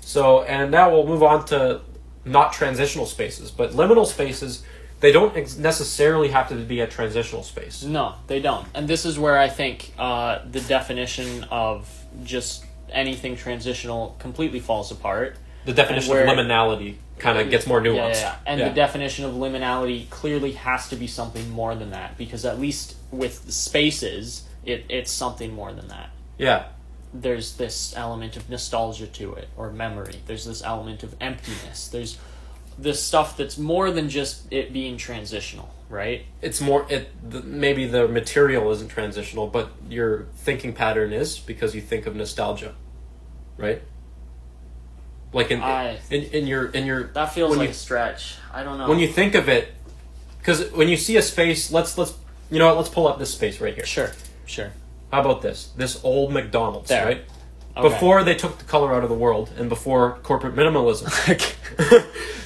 So, and now we'll move on to not transitional spaces, but liminal spaces. They don't necessarily have to be a transitional space. No, they don't. And this is where I think the definition of just anything transitional completely falls apart. The definition of liminality kind of gets more nuanced. And the definition of liminality clearly has to be something more than that, because at least with spaces, it's something more than that. Yeah. There's this element of nostalgia to it, or memory. There's this element of emptiness. There's this stuff that's more than just it being transitional, right? It's more, maybe the material isn't transitional, but your thinking pattern is, because you think of nostalgia, right? Like in your that feels like a stretch. I don't know. When you think of it, because when you see a space, let's pull up this space right here. Sure. How about this old McDonald's, there. right? Okay. Before they took the color out of the world, and before corporate minimalism,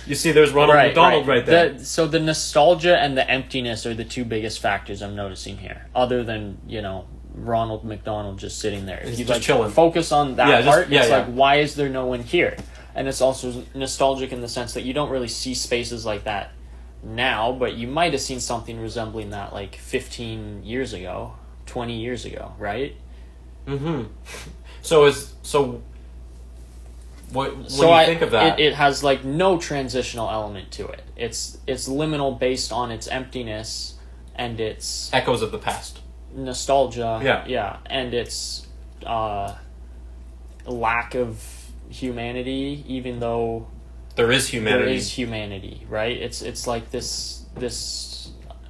you see there's Ronald McDonald right there. So the nostalgia and the emptiness are the two biggest factors I'm noticing here, other than Ronald McDonald just sitting there. If you just chilling. Focus on that part, it's yeah. like, why is there no one here? And it's also nostalgic in the sense that you don't really see spaces like that now, but you might have seen something resembling that like 15 years ago, 20 years ago, right? Mm-hmm. So when you think of that, it has like no transitional element to it. It's liminal based on its emptiness and its echoes of the past, nostalgia, yeah, and its lack of humanity, even though there is humanity. There is humanity, right? It's like this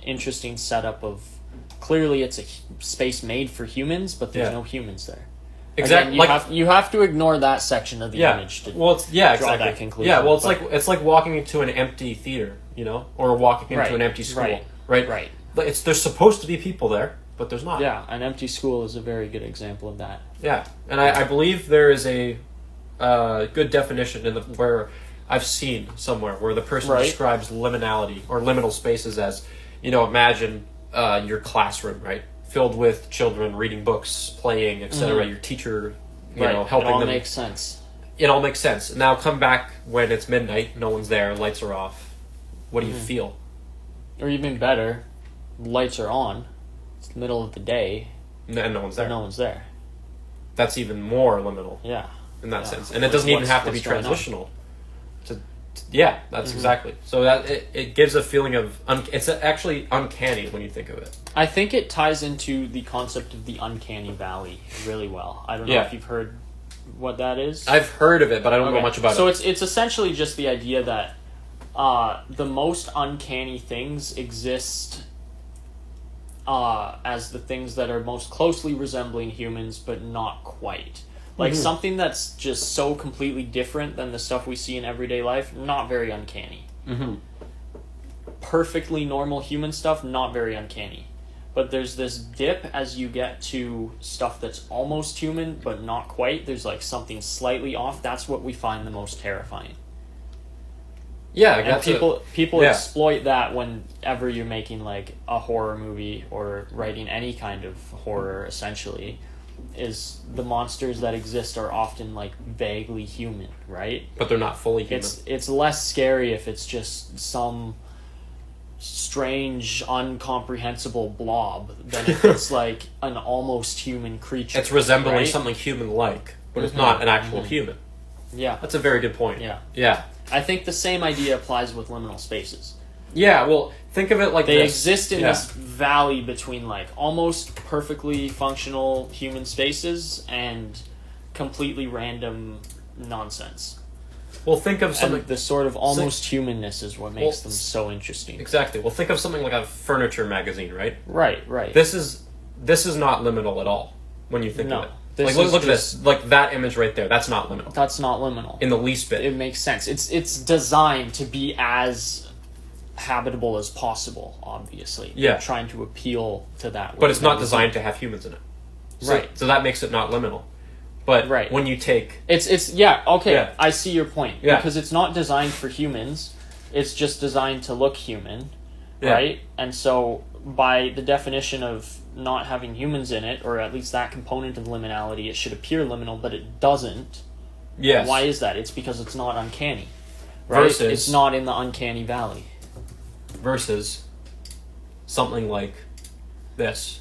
interesting setup of clearly it's a space made for humans, but there's no humans there. Exactly. Again, you have to ignore that section of the image to draw that conclusion. Yeah, well, it's like walking into an empty theater, or walking into an empty school, right? But there's supposed to be people there, but there's not. Yeah, an empty school is a very good example of that. Yeah, and I believe there is a good definition where I've seen somewhere where the person describes liminality or liminal spaces as, imagine your classroom, right? Filled with children reading books, playing, etc. Mm-hmm. Your teacher, helping them. It all makes sense. It all makes sense. Now come back when it's midnight, no one's there, lights are off. What do you feel? Or even better, lights are on. It's the middle of the day. And no one's there. No one's there. That's even more liminal. Yeah. In that sense. And it doesn't even have to be transitional. That's exactly. So that it gives a feeling of it's actually uncanny when you think of it. I think it ties into the concept of the uncanny valley really well. I don't know if you've heard what that is. I've heard of it, but I don't know much about it. So it's essentially just the idea that the most uncanny things exist as the things that are most closely resembling humans, but not quite. Like something that's just so completely different than the stuff we see in everyday life, not very uncanny. Mm-hmm. Perfectly normal human stuff, not very uncanny. But there's this dip as you get to stuff that's almost human, but not quite. There's like something slightly off. That's what we find the most terrifying. Yeah, and people exploit that whenever you're making like a horror movie or writing any kind of horror, essentially. Is the monsters that exist are often like vaguely human, right? But they're not fully human. It's less scary if it's just some strange, incomprehensible blob than if it's like an almost human creature. It's resembling something human-like, but it's not an actual human. Yeah. That's a very good point. Yeah. I think the same idea applies with liminal spaces. Yeah, well, think of it like they exist in this valley between like almost perfectly functional human spaces and completely random nonsense. Well, think of something... And the sort of almost humanness is what makes them so interesting. Exactly. Well, think of something like a furniture magazine, right? Right. This is not liminal at all when you think of it. Like, look at this. Like, that image right there. That's not liminal. That's not liminal. In the least bit. It makes sense. It's designed to be as habitable as possible, obviously. Yeah. They're trying to appeal to that. But it's not designed to have humans in it. So that makes it not liminal. But when you take... I see your point. Yeah. Because it's not designed for humans. It's just designed to look human, right? And so by the definition of not having humans in it, or at least that component of liminality, it should appear liminal, but it doesn't. Yes. Why is that? It's because it's not uncanny. Right? Versus... It's not in the uncanny valley. Versus something like this.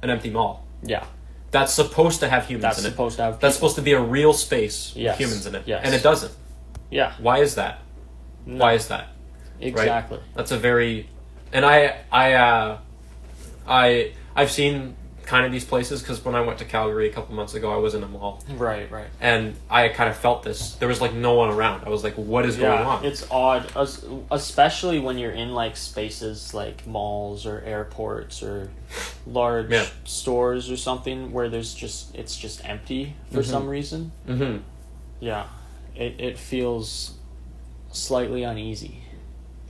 An empty mall. Yeah. That's supposed to have humans in it. Supposed to have people. That's supposed to be a real space Yes. with humans in it. Yes. And it doesn't. Yeah. Why is that? No. Why is that? Exactly. Right? That's a very... And I've seen kind of these places, because when I went to Calgary a couple months ago, I was in a mall. Right. And I kind of felt this. There was like no one around. I was like, what is going on? It's odd, especially when you're in like spaces like malls or airports or large stores or something where it's just empty for some reason. Mm-hmm. Yeah, it feels slightly uneasy.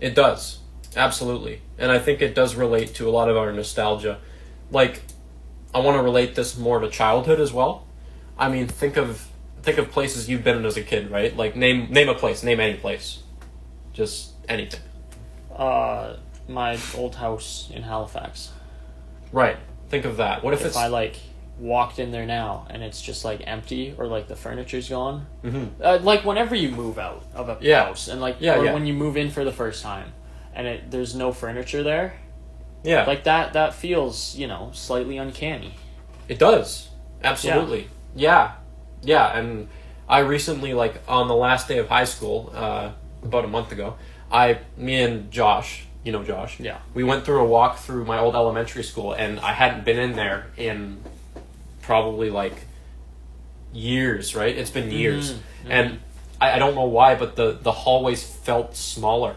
It does. Absolutely. And I think it does relate to a lot of our nostalgia. Like, I want to relate this more to childhood as well. I mean, think of places you've been in as a kid, right? Like, name a place. Name any place. Just anything. My old house in Halifax. Right. Think of that. What if it's... I, like, walked in there now and it's just, like, empty or, like, the furniture's gone? Mm-hmm. Like, whenever you move out of a house and, like, when you move in for the first time and there's no furniture there... Yeah. Like, that feels, slightly uncanny. It does. Absolutely. Yeah. And I recently, like, on the last day of high school, about a month ago, me and Josh, Josh? Yeah. We went through a walk through my old elementary school, and I hadn't been in there in probably, like, years, right? It's been years. Mm-hmm. And I don't know why, but the hallways felt smaller.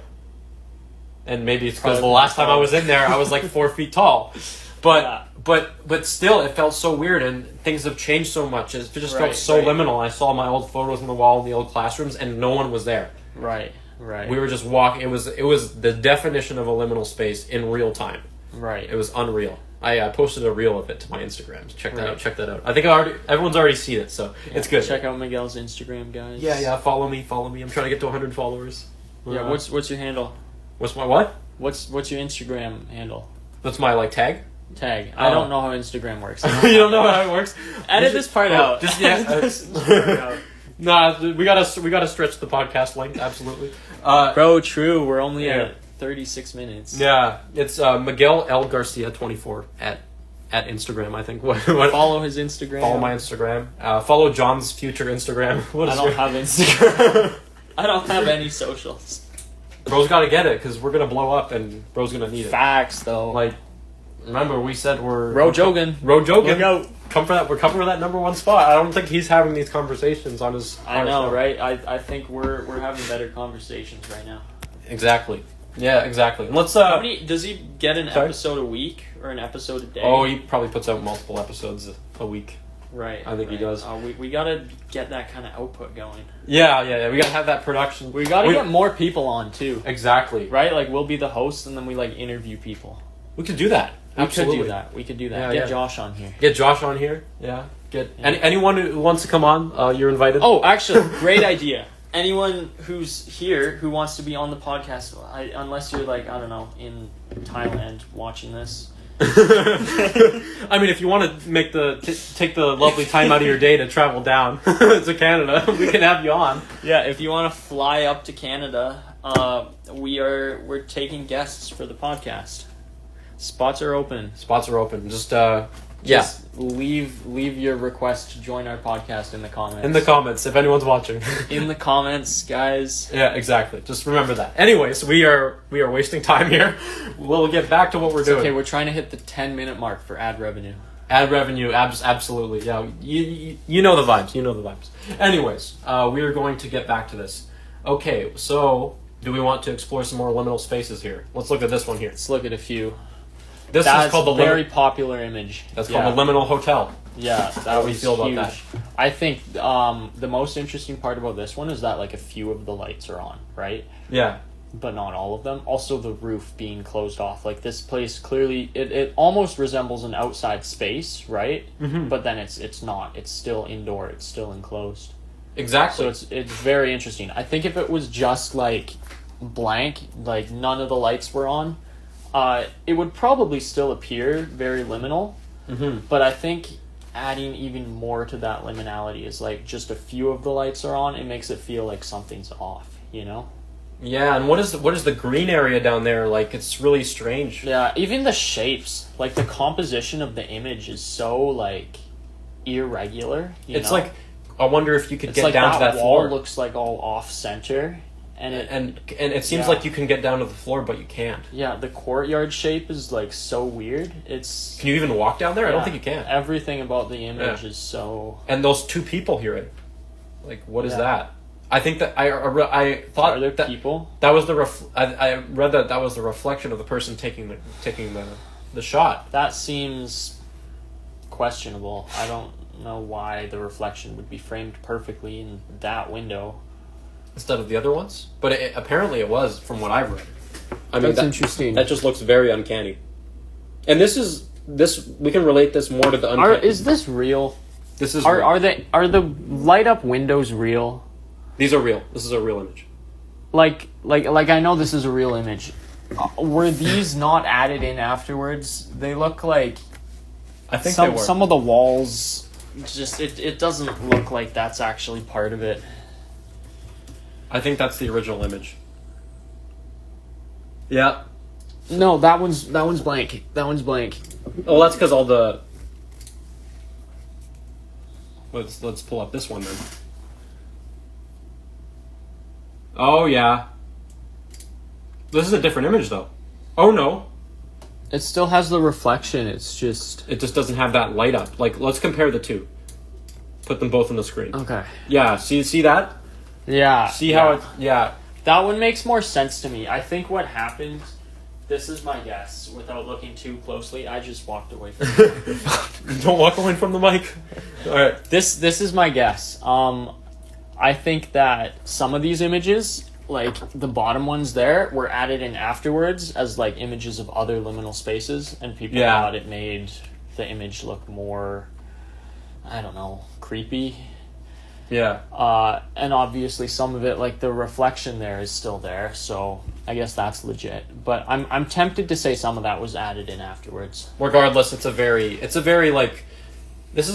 And maybe it's because the last time I was in there, I was like 4 feet tall. But still, it felt so weird, and things have changed so much. It just felt so liminal. I saw my old photos on the wall in the old classrooms, and no one was there. Right. We were just walking. It was the definition of a liminal space in real time. Right. It was unreal. I posted a reel of it to my Instagram. Check that out. I think everyone's already seen it, so it's good. Check out Miguel's Instagram, guys. Yeah. Follow me. I'm trying to get to 100 followers. Yeah. What's your handle? What's my what? What's your Instagram handle? That's my tag. I don't know how Instagram works. You don't know how it works? Edit this part out. Just Nah, we gotta stretch the podcast length. Absolutely. Bro, true. We're only at 36 minutes. Yeah, it's Miguel L Garcia 24 at Instagram. I think. What? Follow his Instagram. Follow my Instagram. Follow John's future Instagram. I don't have Instagram. I don't have any socials. Bro's got to get it because we're gonna blow up and bro's gonna need it. Facts, though. Like, remember we said we're Jogan. Look out. Come for that. We're coming for that number one spot. I don't think he's having these conversations on his. I know, right? I think we're having better conversations right now. Exactly. Yeah, exactly. Let's. How many does he get an episode a week or an episode a day? Oh, he probably puts out multiple episodes a week. Right. I think he does. We gotta get that kind of output going. Yeah. We gotta have that production. We gotta get more people on too. Exactly. Right? Like, we'll be the host and then we, like, interview people. We could do that. Absolutely. We could do that. Get Josh on here. Get Josh on here. Yeah. Anyone who wants to come on, you're invited. Oh, actually, great idea. Anyone who's here who wants to be on the podcast, unless you're, like, I don't know, in Thailand watching this. I mean, if you want to take the lovely time out of your day to travel down to Canada, we can have you on. Yeah, if you want to fly up to Canada, we're taking guests for the podcast. Spots are open. Just leave your request to join our podcast in the comments. In the comments, if anyone's watching. In the comments, guys. Yeah, exactly. Just remember that. Anyways, we are wasting time here. We'll get back to what we're doing. Okay, we're trying to hit the 10-minute mark for ad revenue. Ad revenue, absolutely. Yeah, you know the vibes. Anyways, we are going to get back to this. Okay, so do we want to explore some more liminal spaces here? Let's look at this one here. Let's look at a few. This is called the very popular image. That's called the Liminal Hotel. Yeah, how do we feel about that? I think the most interesting part about this one is that, like, a few of the lights are on, right? Yeah. But not all of them. Also, the roof being closed off. Like, this place clearly, it almost resembles an outside space, right? Mm-hmm. But then it's not. It's still indoor. It's still enclosed. Exactly. So it's very interesting. I think if it was just, like, blank, like, none of the lights were on, it would probably still appear very liminal. Mm-hmm. But I think adding even more to that liminality is like just a few of the lights are on. It makes it feel like something's off, you know? Yeah, and what is the green area down there? Like, it's really strange. Yeah, even the shapes, like the composition of the image is so like irregular. It's like, I wonder if you could get like down to that wall floor. looks like all off center, and it seems like you can get down to the floor, but you can't. Yeah, the courtyard shape is like so weird. Can you even walk down there? I don't think you can. Everything about the image is so. And those two people here, like, what is that? I think that I thought are there people? That was I read that was the reflection of the person taking the shot. That seems questionable. I don't know why the reflection would be framed perfectly in that window instead of the other ones, but apparently it was, from what I've read. I mean, that's interesting. That just looks very uncanny. And we can relate this more to the uncanny. Is this real? This is real. Are the light up windows real? These are real. This is a real image. Like I know this is a real image. Were these not added in afterwards? They look like I think they were. Some of the walls just it doesn't look like that's actually part of it. I think that's the original image. Yeah. No, that one's blank. That one's blank. Oh, that's because all the. Let's pull up this one then. Oh yeah. This is a different image though. Oh no. It still has the reflection. It just doesn't have that light up. Like, let's compare the two. Put them both on the screen. Okay. Yeah. See that? Yeah. See how it? Yeah. That one makes more sense to me. I think what happened. This is my guess. Without looking too closely, I just walked away from it. Don't walk away from the mic. All right. This is my guess. I think that some of these images, like the bottom ones there, were added in afterwards as like images of other liminal spaces, and people thought it made the image look more, I don't know, creepy. Yeah. And obviously some of it, like the reflection there, is still there, so I guess that's legit. But I'm tempted to say some of that was added in afterwards. Regardless, it's a very like, this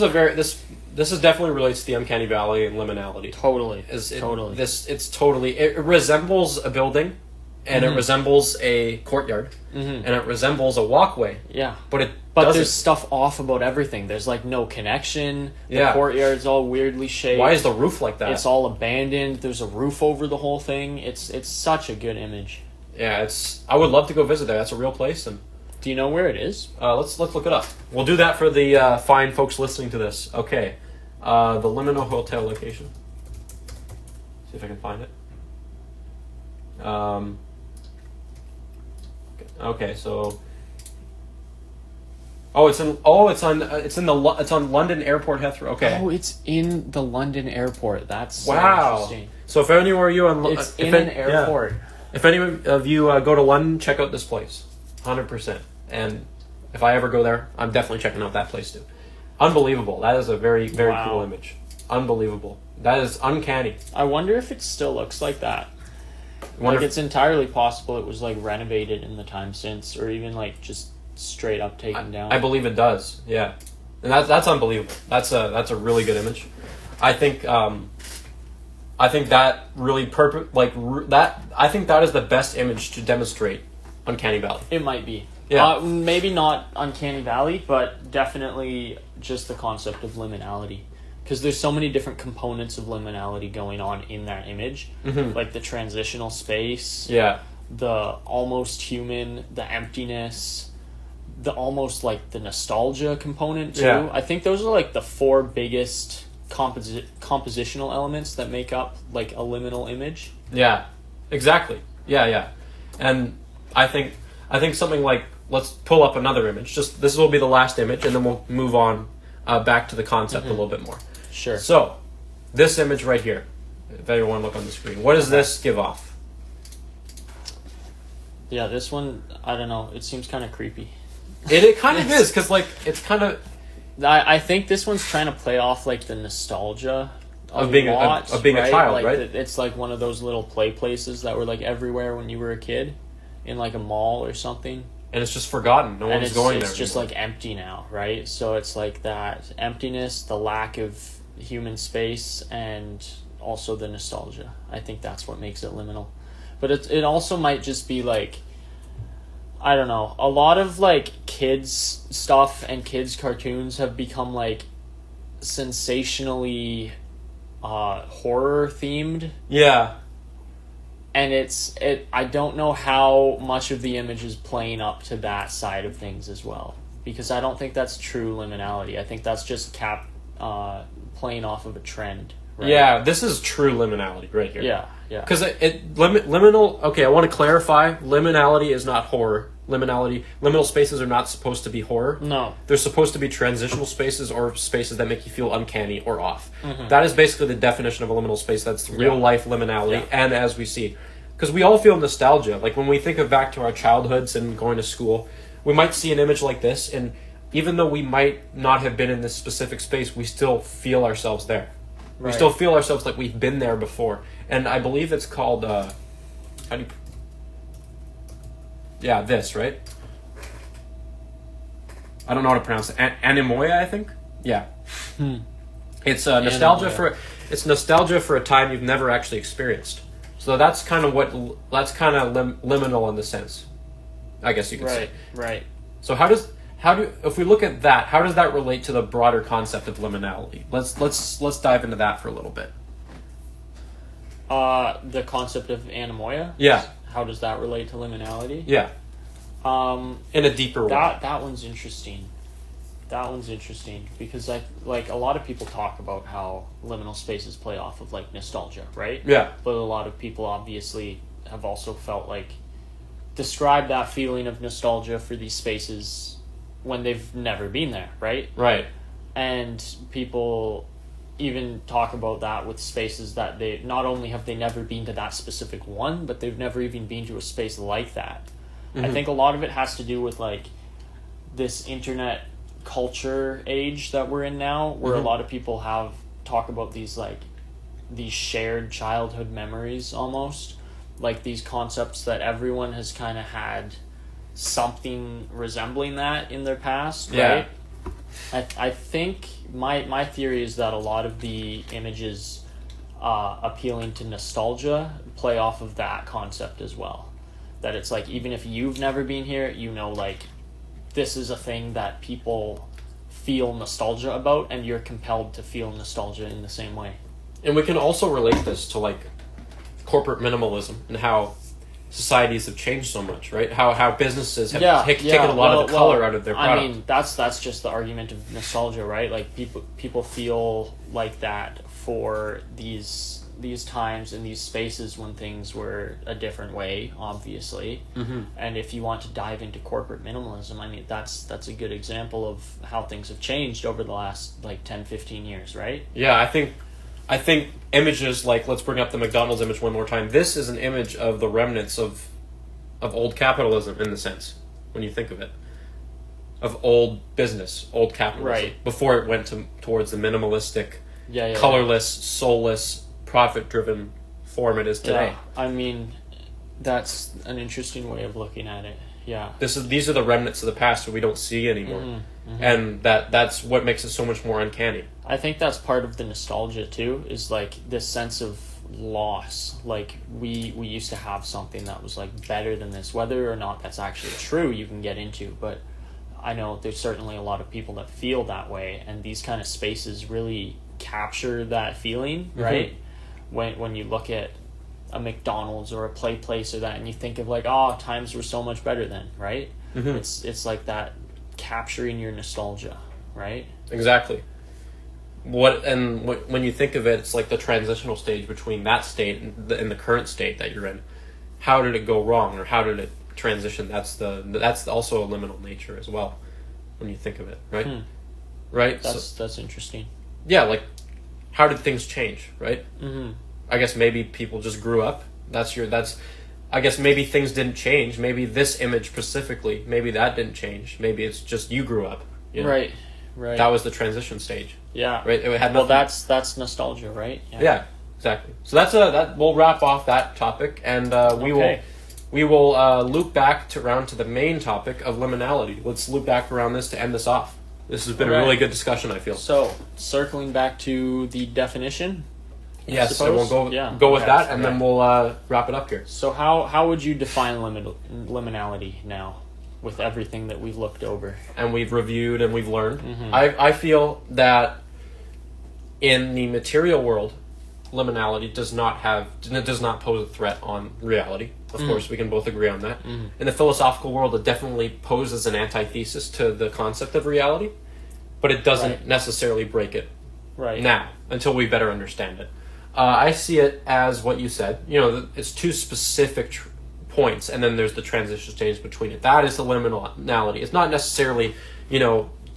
is definitely relates to the uncanny valley and liminality. Totally. It resembles a building, and it resembles a courtyard, and it resembles a walkway. Yeah. But there's stuff off about everything. There's like no connection. The courtyard's all weirdly shaped. Why is the roof like that? It's all abandoned. There's a roof over the whole thing. It's such a good image. Yeah, I would love to go visit there. That's a real place. And do you know where it is? Let's look it up. We'll do that for the fine folks listening to this. Okay. The Liminal Hotel location. See if I can find it. Okay, so. It's on London Airport Heathrow. Okay. Oh, it's in the London airport. That's so interesting. So if any of you it's in an airport. If any of you go to London, check out this place, 100%. And if I ever go there, I'm definitely checking out that place too. Unbelievable. That is a very, very cool image. Unbelievable. That is uncanny. I wonder if it still looks like that. It's entirely possible it was like renovated in the time since, or even like just straight up taken down. I believe it does. Yeah, and that's unbelievable. That's a really good image. I think that really I think that is the best image to demonstrate uncanny valley. It might be. Yeah. Maybe not uncanny valley, but definitely just the concept of liminality. Because there's so many different components of liminality going on in that image. Mm-hmm. Like the transitional space. Yeah. The almost human, the emptiness, the almost like the nostalgia component too. Yeah. I think those are like the four biggest compositional elements that make up like a liminal image. Yeah. Exactly. Yeah. And I think something like, let's pull up another image. Just this will be the last image, and then we'll move on back to the concept a little bit more. Sure. So, this image right here, if anyone want to look on the screen, what does this give off? Yeah, this one, I don't know. It seems kind of creepy. It kind of is, because like it's kind of. I think this one's trying to play off like the nostalgia of being a child, like right? It's like one of those little play places that were like everywhere when you were a kid, in like a mall or something. and it's just forgotten. No one's going there. It's just like empty now, right? So it's like that emptiness, the lack of human space, and also the nostalgia. I think that's what makes it liminal. But it also might just be like, I don't know, a lot of like kids stuff and kids cartoons have become like sensationally horror themed. Yeah. And I don't know how much of the image is playing up to that side of things as well, because I don't think that's true liminality. I think that's just playing off of a trend. Right? Yeah, this is true liminality right here. Yeah. Because liminal. Okay, I want to clarify. Liminality is not horror. Liminal spaces are not supposed to be horror. No, they're supposed to be transitional spaces or spaces that make you feel uncanny or off. Mm-hmm. That is basically the definition of a liminal space. That's real life liminality, and as we see, because we all feel nostalgia. Like when we think of back to our childhoods and going to school, we might see an image like this, and even though we might not have been in this specific space, we still feel ourselves there. Right. We still feel ourselves like we've been there before. And I believe it's called, this, right? I don't know how to pronounce it. Anemoia, I think? Yeah. It's nostalgia for a time you've never actually experienced. So that's kind of liminal in the sense, I guess you could say. Right. So if we look at that, how does that relate to the broader concept of liminality? Let's dive into that for a little bit. The concept of anemoia? Yeah. How does that relate to liminality? Yeah. In a deeper way. That one's interesting. Because a lot of people talk about how liminal spaces play off of like nostalgia, right? Yeah. But a lot of people obviously have also felt like describe that feeling of nostalgia for these spaces when they've never been there, right? Right. And people even talk about that with spaces that they not only have they never been to that specific one, but they've never even been to a space like that. Mm-hmm. I think a lot of it has to do with like this internet culture age that we're in now, where a lot of people talk about these shared childhood memories, almost like these concepts that everyone has kind of had something resembling that in their past, right? I think my theory is that a lot of the images appealing to nostalgia play off of that concept as well. That it's like, even if you've never been here, you know, like, this is a thing that people feel nostalgia about, and you're compelled to feel nostalgia in the same way. And we can also relate this to, like, corporate minimalism and how societies have changed so much, right? How businesses have taken a lot of the color out of their product. I mean, that's just the argument of nostalgia, right? Like, people feel like that for these times and these spaces when things were a different way, obviously. Mm-hmm. And if you want to dive into corporate minimalism, I mean, that's a good example of how things have changed over the last, 10, 15 years, right? Yeah, I think images like, let's bring up the McDonald's image one more time. This is an image of the remnants of old capitalism, in the sense, when you think of it. Of old business, old capitalism. Right. Before it went towards the minimalistic, colorless, soulless, profit-driven form it is today. Yeah, I mean, that's an interesting way of looking at it. Yeah. These are the remnants of the past that we don't see anymore. Mm-hmm. And that's what makes it so much more uncanny. I think that's part of the nostalgia too, is like this sense of loss. Like we used to have something that was like better than this. Whether or not that's actually true, you can get into, but I know there's certainly a lot of people that feel that way, and these kind of spaces really capture that feeling, right? Mm-hmm. When you look at a McDonald's or a play place or that, and you think of like, times were so much better then, right? Mm-hmm. It's like that capturing your nostalgia, right? Exactly. When you think of it, it's like the transitional stage between that state and the current state that you're in. How did it go wrong, or how did it transition? That's also a liminal nature as well, when you think of it, right? Right. That's interesting. Yeah, like, how did things change, right? Mm-hmm. I guess maybe people just grew up. I guess maybe things didn't change. Maybe this image specifically, maybe that didn't change. Maybe it's just you grew up. You know? Right. That was the transition stage. Yeah. Right. It had that's nostalgia, right? Yeah. Exactly. So we'll wrap off that topic, and we will we will loop back around to the main topic of liminality. Let's loop back around this to end this off. This has been a really good discussion, I feel. So, circling back to the definition. Yes, so we'll go with that, and then we'll wrap it up here. So how would you define liminality now, with everything that we've looked over? And we've reviewed and we've learned. Mm-hmm. I feel that in the material world, liminality does not pose a threat on reality. Of course, we can both agree on that. Mm-hmm. In the philosophical world, it definitely poses an antithesis to the concept of reality, but it doesn't necessarily break it now, until we better understand it. I see it as what you said. It's two specific points, and then there's the transition stage between it. That is the liminality. It's not necessarily,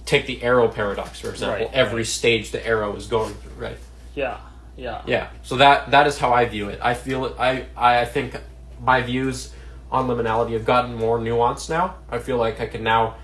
take the arrow paradox, for example. Every stage the arrow is going through, right? Yeah. So that is how I view it. I feel it. I think my views on liminality have gotten more nuanced now. I feel like I can now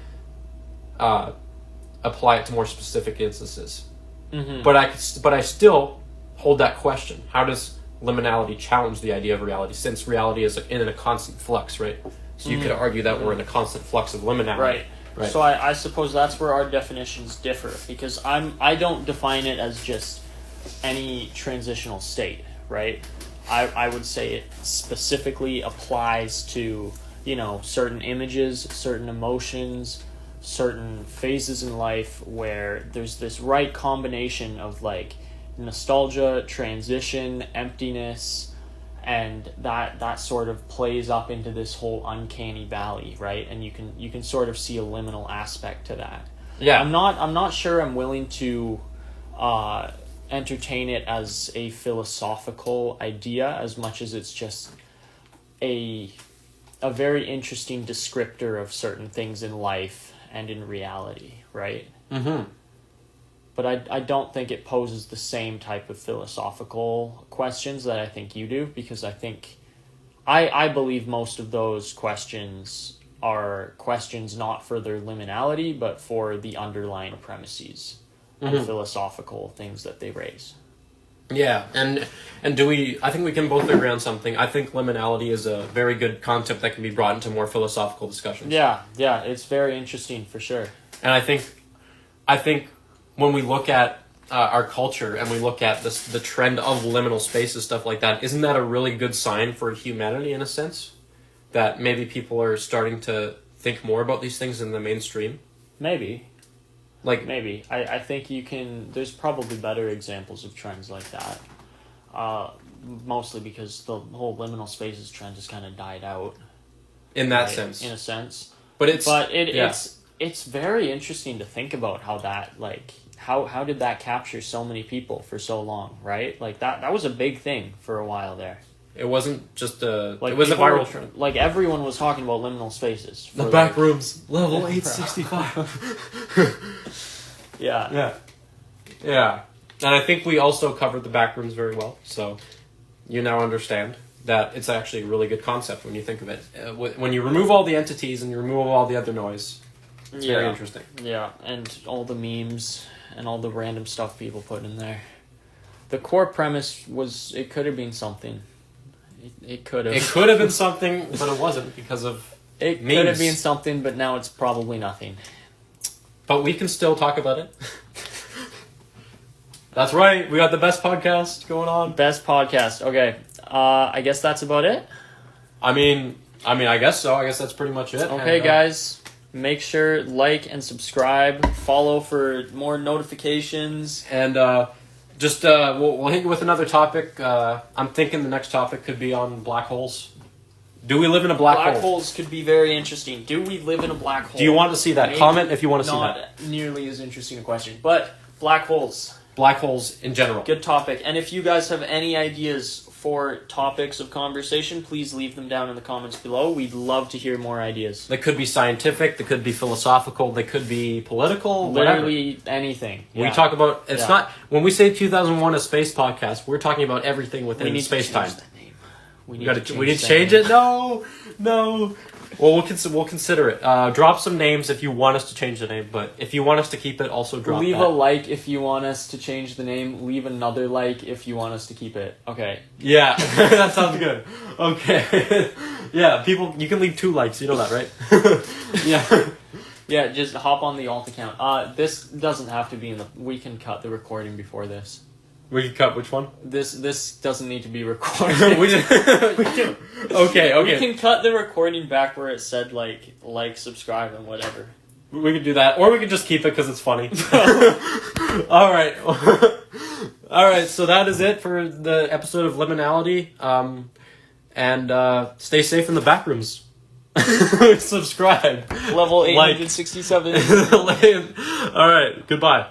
apply it to more specific instances. Mm-hmm. But I still hold that question. How does liminality challenge the idea of reality, since reality is in a constant flux, right? So you could argue that we're in a constant flux of liminality. Right. So I suppose that's where our definitions differ, because I don't define it as just any transitional state, right? I would say it specifically applies to, certain images, certain emotions, certain phases in life where there's this right combination of like nostalgia, transition, emptiness, and that sort of plays up into this whole uncanny valley, right? And you can sort of see a liminal aspect to that. Yeah. I'm not sure I'm willing to entertain it as a philosophical idea as much as it's just a very interesting descriptor of certain things in life and in reality, right? Mm-hmm. But I don't think it poses the same type of philosophical questions that I think you do, because I believe most of those questions are questions not for their liminality, but for the underlying premises and philosophical things that they raise. Yeah, and I think we can both agree on something. I think liminality is a very good concept that can be brought into more philosophical discussions. Yeah, it's very interesting for sure. And I think when we look at our culture and we look at the trend of liminal spaces, stuff like that, isn't that a really good sign for humanity in a sense? That maybe people are starting to think more about these things in the mainstream? Maybe. Maybe. I think there's probably better examples of trends like that. Mostly because the whole liminal spaces trend has kind of died out. In that sense. In a sense. But it's very interesting to think about how that, how did that capture so many people for so long, right? Like that was a big thing for a while there. It wasn't just it was a viral trend. Like everyone was talking about liminal spaces. The back rooms, level 865. Yeah. And I think we also covered the back rooms very well. So you now understand that it's actually a really good concept when you think of it. When you remove all the entities and you remove all the other noise, it's very interesting. Yeah, and all the memes and all the random stuff people put in there. The core premise was it could have been something. It could have. It could have been something, but it wasn't because of it memes. Could have been something, but now it's probably nothing. But we can still talk about it. That's right. We got the best podcast going on. Best podcast. Okay. I guess that's about it. I mean, I guess so. I guess that's pretty much it. Okay, guys. Make sure like and subscribe. Follow for more notifications. And we'll hit you with another topic. I'm thinking the next topic could be on black holes. Do we live in a black hole? Black holes could be very interesting. Do we live in a black hole? Do you want to see that? Maybe comment if you want to see that. Not nearly as interesting a question, but black holes. Black holes in general. Good topic. And if you guys have any ideas for topics of conversation, please leave them down in the comments below. We'd love to hear more ideas. They could be scientific, they could be philosophical, they could be political, literally anything. We talk about, not, when we say 2001 A Space Podcast, we're talking about everything within space-time. We need to change it? No. Well, we'll consider it. Drop some names if you want us to change the name, but if you want us to keep it, also drop Leave a like if you want us to change the name. Leave another like if you want us to keep it. Okay. Yeah, that sounds good. Okay. Yeah, people, you can leave 2 likes. You know that, right? Yeah. Yeah, just hop on the alt account. This doesn't have to be in the... We can cut the recording before this. We can cut which one? This doesn't need to be recorded. we can, okay. We can cut the recording back where it said, like, subscribe, and whatever. We could do that. Or we could just keep it because it's funny. Alright. Alright, so that is it for the episode of Liminality. And stay safe in the back rooms. Subscribe. Level 867. Alright, goodbye.